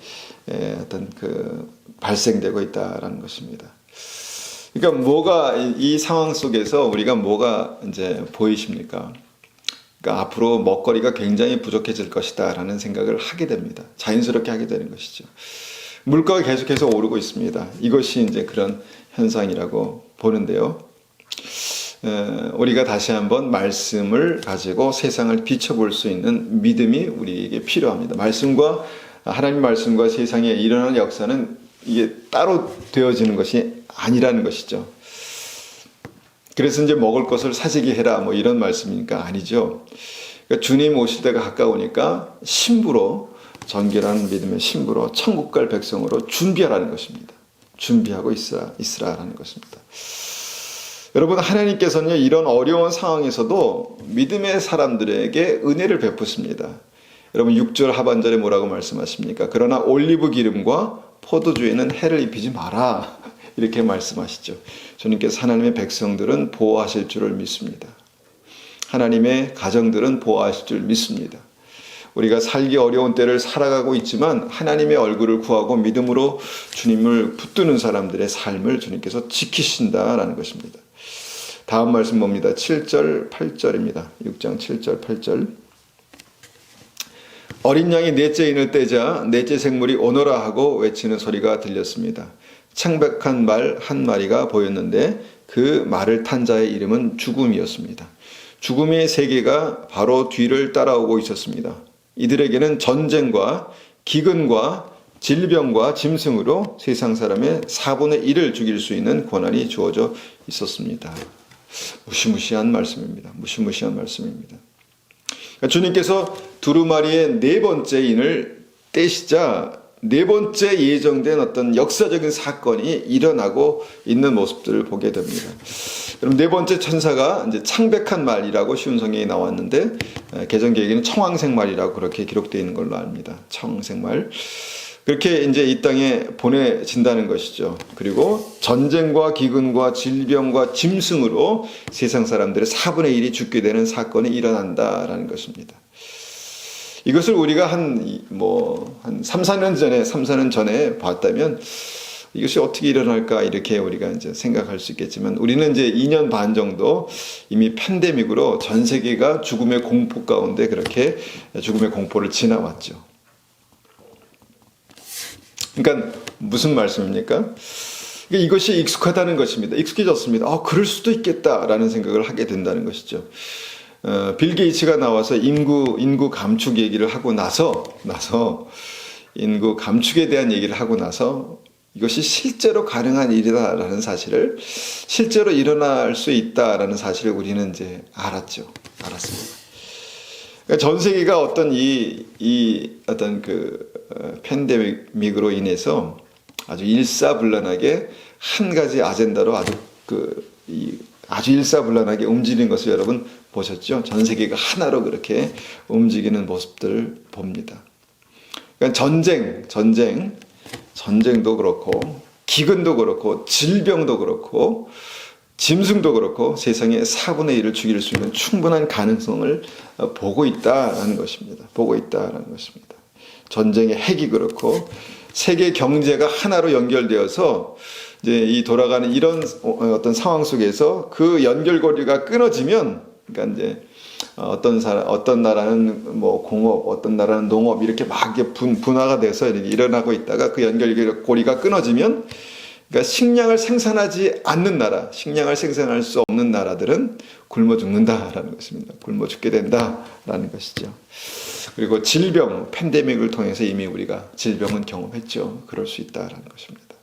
어떤 그 발생되고 있다라는 것입니다. 그러니까 이 상황 속에서 우리가 뭐가 이제 보이십니까? 그러니까 앞으로 먹거리가 굉장히 부족해질 것이다라는 생각을 하게 됩니다. 자연스럽게 하게 되는 것이죠. 물가가 계속해서 오르고 있습니다. 이것이 이제 그런 현상이라고 보는데요. 우리가 다시 한번 말씀을 가지고 세상을 비춰볼 수 있는 믿음이 우리에게 필요합니다. 하나님 말씀과 세상에 일어나는 역사는 이게 따로 되어지는 것이 아니라는 것이죠. 그래서 이제 먹을 것을 사재기 해라 뭐 이런 말씀이니까 아니죠. 그러니까 주님 오실 때가 가까우니까 신부로 정결한 믿음의 신부로 천국 갈 백성으로 준비하라는 것입니다. 준비하고 있으라라는 것입니다. 여러분 하나님께서는 이런 어려운 상황에서도 믿음의 사람들에게 은혜를 베푸십니다. 여러분 6절 하반절에 뭐라고 말씀하십니까? 그러나 올리브 기름과 포도주에는 해를 입히지 마라 이렇게 말씀하시죠. 주님께서 하나님의 백성들은 보호하실 줄을 믿습니다. 하나님의 가정들은 보호하실 줄 믿습니다. 우리가 살기 어려운 때를 살아가고 있지만 하나님의 얼굴을 구하고 믿음으로 주님을 붙드는 사람들의 삶을 주님께서 지키신다라는 것입니다. 다음 말씀 봅니다. 7절 8절입니다. 6장 7절 8절. 어린 양이 넷째 인을 떼자 넷째 생물이 오너라 하고 외치는 소리가 들렸습니다. 창백한 말 한 마리가 보였는데 그 말을 탄 자의 이름은 죽음이었습니다. 죽음의 세계가 바로 뒤를 따라오고 있었습니다. 이들에게는 전쟁과 기근과 질병과 짐승으로 세상 사람의 4분의 1을 죽일 수 있는 권한이 주어져 있었습니다. 무시무시한 말씀입니다. 무시무시한 말씀입니다. 주님께서 두루마리의 네 번째 인을 떼시자 네 번째 예정된 어떤 역사적인 사건이 일어나고 있는 모습들을 보게 됩니다. 그럼 네 번째 천사가 이제 창백한 말이라고 쉬운 성경에 나왔는데 개정계에는 청황색말이라고 그렇게 기록되어 있는 걸로 압니다. 청색말. 그렇게 이제 이 땅에 보내진다는 것이죠. 그리고 전쟁과 기근과 질병과 짐승으로 세상 사람들의 4분의 1이 죽게 되는 사건이 일어난다라는 것입니다. 이것을 우리가 한 3, 4년 전에 봤다면 이것이 어떻게 일어날까 이렇게 우리가 이제 생각할 수 있겠지만 우리는 이제 2년 반 정도 이미 팬데믹으로 전 세계가 죽음의 공포 가운데 그렇게 죽음의 공포를 지나왔죠. 그러니까 무슨 말씀입니까? 이것이 익숙하다는 것입니다. 익숙해졌습니다. 그럴 수도 있겠다라는 생각을 하게 된다는 것이죠. 빌 게이츠가 나와서 인구 감축 얘기를 하고 나서 인구 감축에 대한 얘기를 하고 나서 이것이 실제로 가능한 일이다라는 사실을 실제로 일어날 수 있다라는 사실을 우리는 이제 알았습니다. 그러니까 전 세계가 어떤 어떤 팬데믹으로 인해서 아주 일사불란하게 한 가지 아젠다로 아주 일사불란하게 움직이는 것을 여러분 보셨죠? 전 세계가 하나로 그렇게 움직이는 모습들을 봅니다. 그러니까 전쟁도 그렇고 기근도 그렇고 질병도 그렇고 짐승도 그렇고 세상의 4분의 1을 죽일 수 있는 충분한 가능성을 보고 있다라는 것입니다. 전쟁의 핵이 그렇고 세계 경제가 하나로 연결되어서 이제 이 돌아가는 이런 어떤 상황 속에서 그 연결고리가 끊어지면, 그러니까 이제 어떤 나라는 뭐 공업, 어떤 나라는 농업 이렇게 막 분화가 돼서 이렇게 일어나고 있다가 그 연결고리가 끊어지면, 그러니까 식량을 생산하지 않는 나라, 식량을 생산할 수 없는 나라들은 굶어 죽는다라는 것입니다. 굶어 죽게 된다라는 것이죠. 그리고 질병, 팬데믹을 통해서 이미 우리가 질병은 경험했죠. 그럴 수 있다라는 것입니다.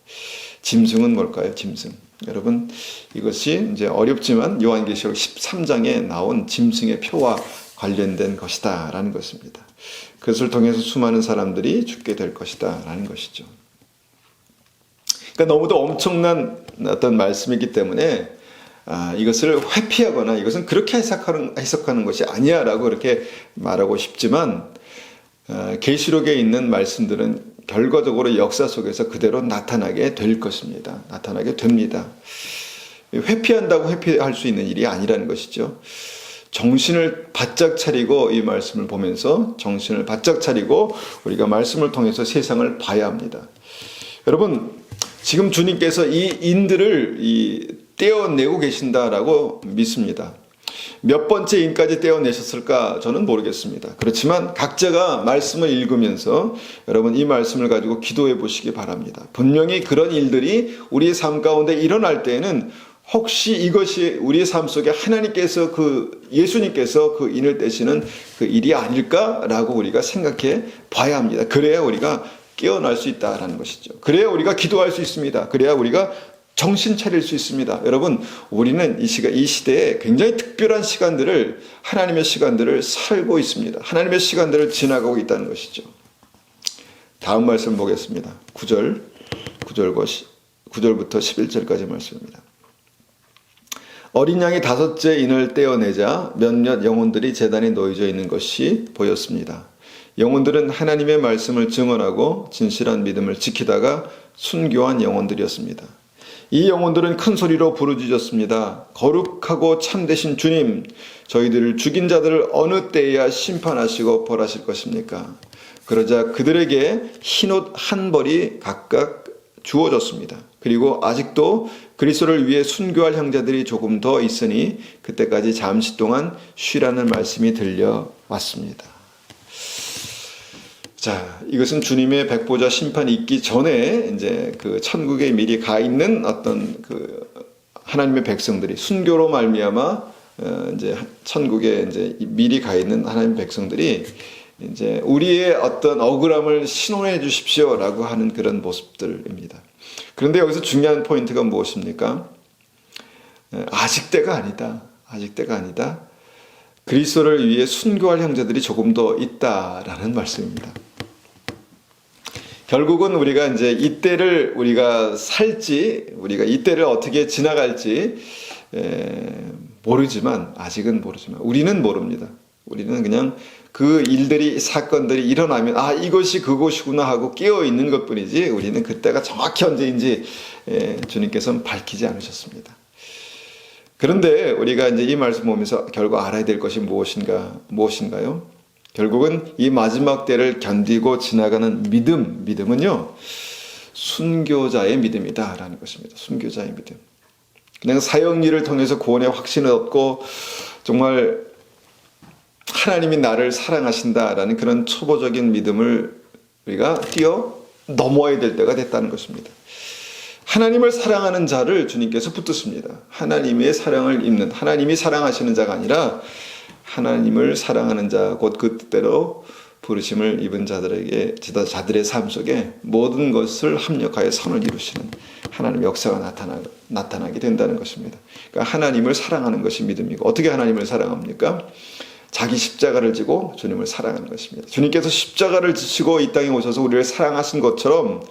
짐승은 뭘까요? 짐승. 여러분, 이것이 이제 어렵지만 요한계시록 13장에 나온 짐승의 표와 관련된 것이다라는 것입니다. 그것을 통해서 수많은 사람들이 죽게 될 것이다라는 것이죠. 그러니까 너무도 엄청난 어떤 말씀이기 때문에 이것을 회피하거나 이것은 그렇게 해석하는 것이 아니야라고 그렇게 말하고 싶지만, 계시록에 있는 말씀들은 결과적으로 역사 속에서 그대로 나타나게 될 것입니다. 나타나게 됩니다. 회피한다고 회피할 수 있는 일이 아니라는 것이죠. 정신을 바짝 차리고 이 말씀을 보면서 정신을 바짝 차리고 우리가 말씀을 통해서 세상을 봐야 합니다. 여러분, 지금 주님께서 이 인들을 떼어내고 계신다라고 믿습니다. 몇 번째 인까지 떼어내셨을까 저는 모르겠습니다. 그렇지만 각자가 말씀을 읽으면서 여러분 이 말씀을 가지고 기도해 보시기 바랍니다. 분명히 그런 일들이 우리의 삶 가운데 일어날 때에는 혹시 이것이 우리의 삶 속에 하나님께서 예수님께서 그 인을 떼시는 그 일이 아닐까라고 우리가 생각해 봐야 합니다. 그래야 우리가 깨어날 수 있다라는 것이죠. 그래야 우리가 기도할 수 있습니다. 그래야 우리가 정신 차릴 수 있습니다. 여러분, 우리는 이 시대에 굉장히 특별한 시간들을, 하나님의 시간들을 살고 있습니다. 하나님의 시간들을 지나가고 있다는 것이죠. 다음 말씀 보겠습니다. 9절부터 11절까지 말씀입니다. 어린 양이 5째 인을 떼어내자 몇몇 영혼들이 제단에 놓여져 있는 것이 보였습니다. 영혼들은 하나님의 말씀을 증언하고 진실한 믿음을 지키다가 순교한 영혼들이었습니다. 이 영혼들은 큰 소리로 부르짖었습니다. 거룩하고 참되신 주님, 저희들을 죽인 자들을 어느 때에야 심판하시고 벌하실 것입니까? 그러자 그들에게 흰옷 한 벌이 각각 주어졌습니다. 그리고 아직도 그리스도를 위해 순교할 형제들이 조금 더 있으니 그때까지 잠시 동안 쉬라는 말씀이 들려왔습니다. 자, 이것은 주님의 백보자 심판이 있기 전에 이제 그 천국에 미리 가 있는 어떤 그 하나님의 백성들이 순교로 말미암아 이제 천국에 이제 미리 가 있는 하나님의 백성들이 이제 우리의 어떤 억울함을 신원해 주십시오라고 하는 그런 모습들입니다. 그런데 여기서 중요한 포인트가 무엇입니까? 아직 때가 아니다. 아직 때가 아니다. 그리스도를 위해 순교할 형제들이 조금 더 있다라는 말씀입니다. 결국은 우리가 이제 이때를 우리가 살지, 우리가 이때를 어떻게 지나갈지 모르지만, 아직은 모르지만, 우리는 모릅니다. 우리는 그냥 그 일들이, 사건들이 일어나면 이것이 그것이구나 하고 깨어 있는 것 뿐이지, 우리는 그때가 정확히 언제인지 주님께서는 밝히지 않으셨습니다. 그런데 우리가 이제 이 말씀 보면서 결국 알아야 될 것이 무엇인가요? 결국은 이 마지막 때를 견디고 지나가는 믿음은요, 순교자의 믿음이다라는 것입니다. 순교자의 믿음. 그냥 사역일을 통해서 구원의 확신을 얻고 정말 하나님이 나를 사랑하신다라는 그런 초보적인 믿음을 우리가 넘어야 될 때가 됐다는 것입니다. 하나님을 사랑하는 자를 주님께서 붙드십니다. 하나님의 사랑을 입는, 하나님이 사랑하시는 자가 아니라 하나님을 사랑하는 자, 곧 그 뜻대로 부르심을 입은 자들의 삶 속에 모든 것을 합력하여 선을 이루시는 하나님의 역사가 나타나게 된다는 것입니다. 그러니까 하나님을 사랑하는 것이 믿음이고, 어떻게 하나님을 사랑합니까? 자기 십자가를 지고 주님을 사랑하는 것입니다. 주님께서 십자가를 지시고 이 땅에 오셔서 우리를 사랑하신 것처럼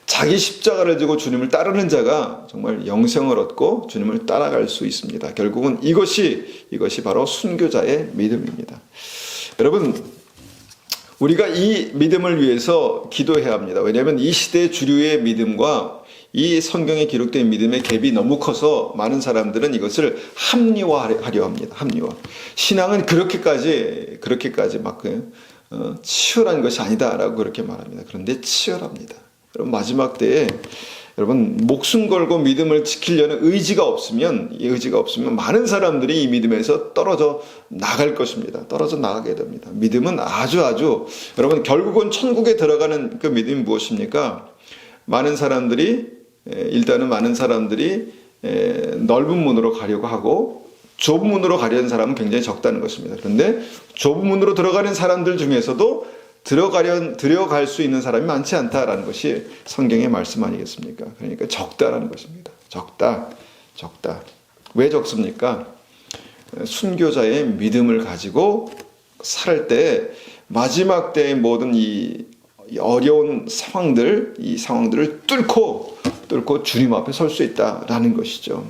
자기 십자가를 지고 주님을 따르는 자가 정말 영생을 얻고 주님을 따라갈 수 있습니다. 결국은 이것이 바로 순교자의 믿음입니다. 여러분, 우리가 이 믿음을 위해서 기도해야 합니다. 왜냐하면 이 시대의 주류의 믿음과 이 성경에 기록된 믿음의 갭이 너무 커서 많은 사람들은 이것을 합리화하려 합니다. 합리화. 신앙은 그렇게까지 막 치열한 것이 아니다라고 그렇게 말합니다. 그런데 치열합니다. 여러분 마지막 때에 여러분 목숨 걸고 믿음을 지키려는 의지가 없으면 많은 사람들이 이 믿음에서 떨어져 나갈 것입니다. 떨어져 나가게 됩니다. 믿음은 아주 여러분 결국은 천국에 들어가는 그 믿음이 무엇입니까? 일단은 많은 사람들이 넓은 문으로 가려고 하고 좁은 문으로 가려는 사람은 굉장히 적다는 것입니다. 그런데 좁은 문으로 들어가는 사람들 중에서도 들어갈 수 있는 사람이 많지 않다라는 것이 성경의 말씀 아니겠습니까? 그러니까 적다라는 것입니다. 적다. 왜 적습니까? 순교자의 믿음을 가지고 살 때 마지막 때의 모든 이 어려운 이 상황들을 뚫고 주님 앞에 설 수 있다라는 것이죠.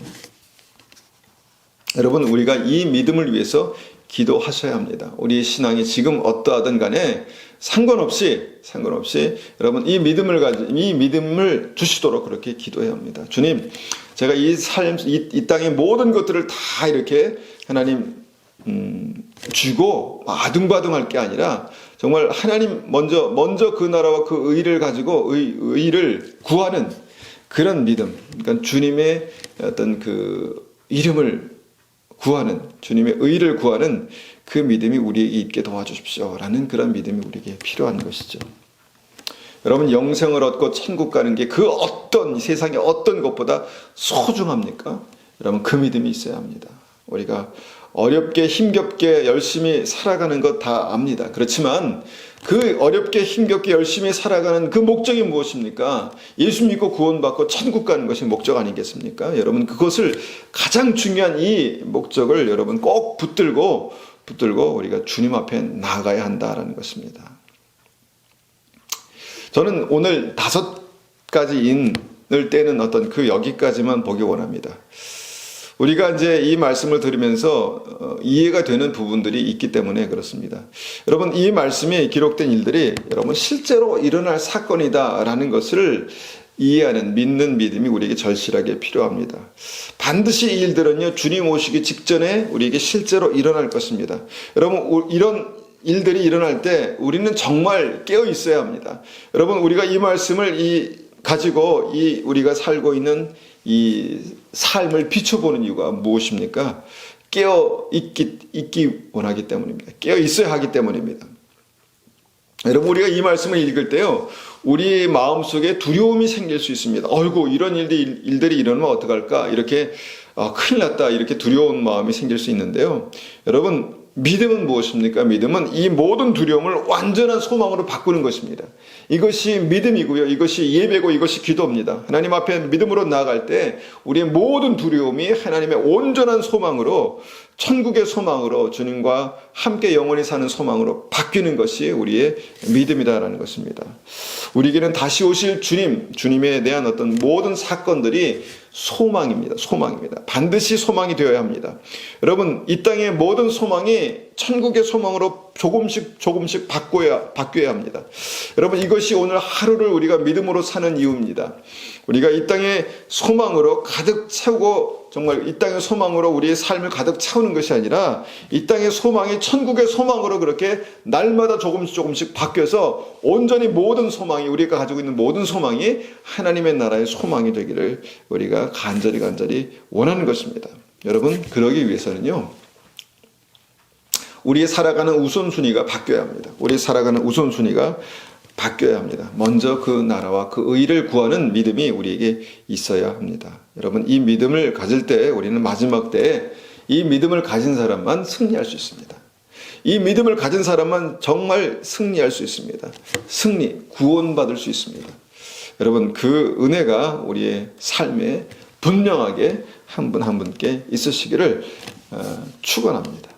여러분 우리가 이 믿음을 위해서 기도하셔야 합니다. 우리의 신앙이 지금 어떠하든 간에 상관없이 여러분 이 믿음을 주시도록 그렇게 기도해야 합니다. 주님, 제가 이 땅의 모든 것들을 다 이렇게 하나님 주고 아둥바둥할 게 아니라 정말 하나님 먼저 그 나라와 그 의를 가지고 의를 구하는 그런 믿음. 그러니까 주님의 어떤 그 이름을 구하는, 주님의 의를 구하는 그 믿음이 우리에게 있게 도와주십시오 라는 그런 믿음이 우리에게 필요한 것이죠. 여러분 영생을 얻고 천국 가는 게 그 어떤 세상의 어떤 것보다 소중합니까? 여러분 그 믿음이 있어야 합니다. 우리가 어렵게 힘겹게 열심히 살아가는 것 다 압니다. 그렇지만 그 어렵게 힘겹게 열심히 살아가는 그 목적이 무엇입니까? 예수 믿고 구원받고 천국 가는 것이 목적 아니겠습니까? 여러분 그것을 가장 중요한 이 목적을 여러분 꼭 붙들고 우리가 주님 앞에 나가야 한다라는 것입니다. 저는 오늘 5가지 인을 떼는 어떤 그 여기까지만 보기 원합니다. 우리가 이제 이 말씀을 들으면서 이해가 되는 부분들이 있기 때문에 그렇습니다. 여러분 이 말씀에 기록된 일들이 여러분 실제로 일어날 사건이다라는 것을 이해하는 믿는 믿음이 우리에게 절실하게 필요합니다. 반드시 이 일들은요 주님 오시기 직전에 우리에게 실제로 일어날 것입니다. 여러분 이런 일들이 일어날 때 우리는 정말 깨어 있어야 합니다. 여러분 우리가 이 말씀을 가지고 우리가 살고 있는 이 삶을 비춰보는 이유가 무엇입니까? 깨어 있기 원하기 때문입니다. 깨어 있어야 하기 때문입니다. 여러분 우리가 이 말씀을 읽을 때요 우리 마음속에 두려움이 생길 수 있습니다. 어이구 이런 일들이 일어나면 어떡할까 이렇게 큰일 났다 이렇게 두려운 마음이 생길 수 있는데요. 여러분 믿음은 무엇입니까? 믿음은 이 모든 두려움을 완전한 소망으로 바꾸는 것입니다. 이것이 믿음이고요. 이것이 예배고 이것이 기도입니다. 하나님 앞에 믿음으로 나아갈 때 우리의 모든 두려움이 하나님의 온전한 소망으로 천국의 소망으로 주님과 함께 영원히 사는 소망으로 바뀌는 것이 우리의 믿음이다라는 것입니다. 우리에게는 다시 오실 주님에 대한 어떤 모든 사건들이 소망입니다. 반드시 소망이 되어야 합니다. 여러분 이 땅의 모든 소망이 천국의 소망으로 조금씩 바뀌어야 합니다. 여러분 이것이 오늘 하루를 우리가 믿음으로 사는 이유입니다. 우리가 이 땅의 소망으로 가득 채우고 정말 이 땅의 소망으로 우리의 삶을 가득 채우는 것이 아니라 이 땅의 소망이 천국의 소망으로 그렇게 날마다 조금씩 바뀌어서 온전히 모든 소망이 우리가 가지고 있는 모든 소망이 하나님의 나라의 소망이 되기를 우리가 간절히 원하는 것입니다. 여러분 그러기 위해서는요 우리의 살아가는 우선순위가 바뀌어야 합니다. 먼저 그 나라와 그 의를 구하는 믿음이 우리에게 있어야 합니다. 여러분 이 믿음을 가질 때 우리는 마지막 때에 이 믿음을 가진 사람만 승리할 수 있습니다. 이 믿음을 가진 사람만 정말 승리할 수 있습니다. 구원받을 수 있습니다. 여러분 그 은혜가 우리의 삶에 분명하게 한 분 한 분께 있으시기를 축원합니다.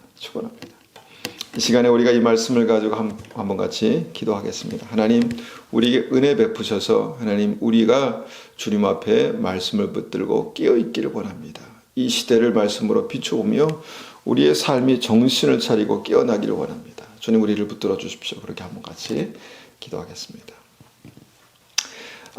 이 시간에 우리가 이 말씀을 가지고 한번 같이 기도하겠습니다. 하나님 우리에게 은혜 베푸셔서 하나님 우리가 주님 앞에 말씀을 붙들고 깨어있기를 원합니다. 이 시대를 말씀으로 비춰보며 우리의 삶이 정신을 차리고 깨어나기를 원합니다. 주님 우리를 붙들어 주십시오. 그렇게 한번 같이 기도하겠습니다.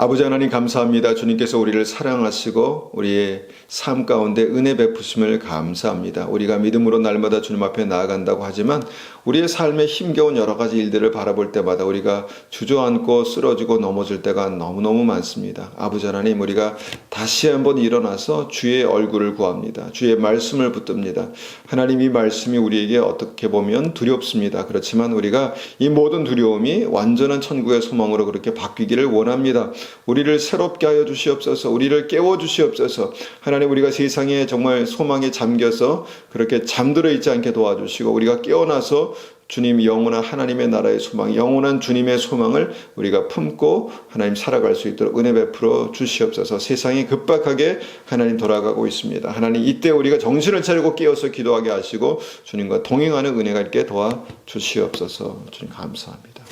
아버지 하나님 감사합니다. 주님께서 우리를 사랑하시고 우리의 삶 가운데 은혜 베푸심을 감사합니다. 우리가 믿음으로 날마다 주님 앞에 나아간다고 하지만 우리의 삶에 힘겨운 여러 가지 일들을 바라볼 때마다 우리가 주저앉고 쓰러지고 넘어질 때가 너무너무 많습니다. 아버지 하나님, 우리가 다시 한번 일어나서 주의 얼굴을 구합니다. 주의 말씀을 붙듭니다. 하나님, 이 말씀이 우리에게 어떻게 보면 두렵습니다. 그렇지만 우리가 이 모든 두려움이 완전한 천국의 소망으로 그렇게 바뀌기를 원합니다. 우리를 새롭게 하여 주시옵소서. 우리를 깨워 주시옵소서. 하나님, 우리가 세상에 정말 소망에 잠겨서 그렇게 잠들어 있지 않게 도와주시고 우리가 깨어나서 주님, 영원한 하나님의 나라의 소망, 영원한 주님의 소망을 우리가 품고 하나님 살아갈 수 있도록 은혜 베풀어 주시옵소서. 세상이 급박하게 하나님 돌아가고 있습니다. 하나님, 이때 우리가 정신을 차리고 깨어서 기도하게 하시고 주님과 동행하는 은혜가 있게 도와 주시옵소서. 주님 감사합니다.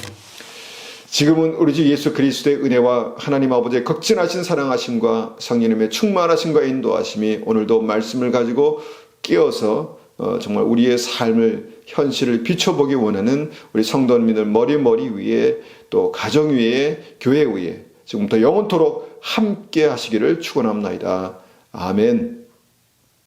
지금은 우리 주 예수 그리스도의 은혜와 하나님 아버지의 극진하신 사랑하심과 성령님의 충만하심과 인도하심이 오늘도 말씀을 가지고 깨어서 정말 우리의 삶을, 현실을 비춰보기 원하는 우리 성도님들 머리 위에, 또 가정 위에, 교회 위에 지금부터 영원토록 함께 하시기를 축원합니다. 아멘.